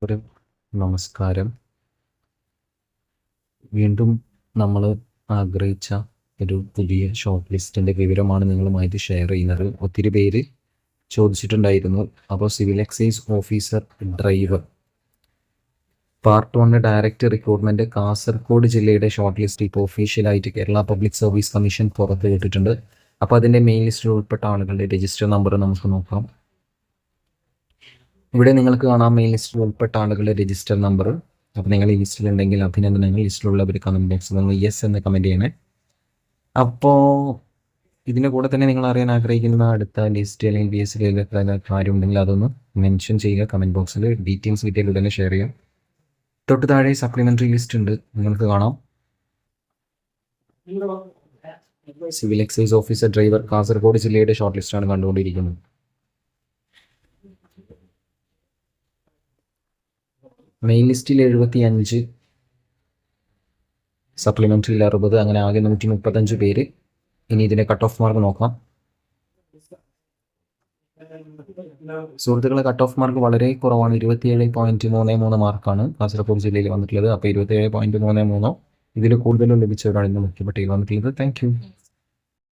ഒരു നമസ്കാരം. വീണ്ടും നമ്മൾ ആഗ്രഹിച്ച ഒരു പുതിയ ഷോർട്ട് ലിസ്റ്റിൻ്റെ വിവരമാണ് നിങ്ങളുമായിട്ട് ഷെയർ ചെയ്യുന്നത്. ഒത്തിരി പേര് ചോദിച്ചിട്ടുണ്ടായിരുന്നു. അപ്പോൾ civil excise officer driver part 1 direct recruitment Kasaragod ജില്ലയുടെ ഷോർട്ട് ലിസ്റ്റ് ഇപ്പോൾ ഒഫീഷ്യലായിട്ട് കേരള പബ്ലിക് സർവീസ് കമ്മീഷൻ പുറത്ത് വിട്ടിട്ടുണ്ട്. അപ്പോൾ അതിൻ്റെ മെയിൻ ലിസ്റ്റിൽ ഉൾപ്പെട്ട ആളുകളുടെ രജിസ്റ്റർ നമ്പർ നമുക്ക് നോക്കാം. ഇവിടെ നിങ്ങൾക്ക് കാണാം മെയിൻ ലിസ്റ്റിൽ ഉൾപ്പെട്ട ആളുകളുടെ രജിസ്റ്റർ നമ്പർ. അപ്പോൾ നിങ്ങൾ ഈ ലിസ്റ്റിലുണ്ടെങ്കിൽ അഭിനന്ദനങ്ങൾ. ലിസ്റ്റിലുള്ളവർ കമൻറ്റ് ബോക്സിൽ നിങ്ങൾ യെസ് എന്ന് കമൻറ്റ് ചെയ്യണേ. അപ്പോൾ ഇതിൻ്റെ കൂടെ തന്നെ നിങ്ങൾ അറിയാൻ ആഗ്രഹിക്കുന്ന അടുത്ത ലിസ്റ്റ് അല്ലെങ്കിൽ പി എസ് സിയിലെ കാര്യം ഉണ്ടെങ്കിൽ അതൊന്ന് മെൻഷൻ ചെയ്യുക കമൻറ്റ് ബോക്സിൽ. ഡീറ്റെയിൽസ് ഡീറ്റെയിൽ ഉടനെ ഷെയർ ചെയ്യാം. തൊട്ട് താഴെ സപ്ലിമെൻ്ററി ലിസ്റ്റ് ഉണ്ട്, നിങ്ങൾക്ക് കാണാം. Civil excise officer driver Kasaragod ജില്ലയുടെ ഷോർട്ട് ലിസ്റ്റാണ് കണ്ടുകൊണ്ടിരിക്കുന്നത്. മെയിൻ ലിസ്റ്റിൽ 75, സപ്ലിമെൻ്ററിയിൽ 60, അങ്ങനെ ആകെ 135 പേര്. ഇനി ഇതിൻ്റെ കട്ട് ഓഫ് മാർക്ക് നോക്കാം. സുഹൃത്തുക്കളെ, കട്ട് ഓഫ് മാർക്ക് വളരെ കുറവാണ്. 27.33 മാർക്കാണ് കാസർഗോഡ് ജില്ലയിൽ വന്നിട്ടുള്ളത്. അപ്പോൾ 27.33 ഇതിൽ കൂടുതലും ലഭിച്ചവരാണ് ഇന്ന് മുഖ്യ പട്ടികയിൽ വന്നിട്ടുള്ളത്. Thank you.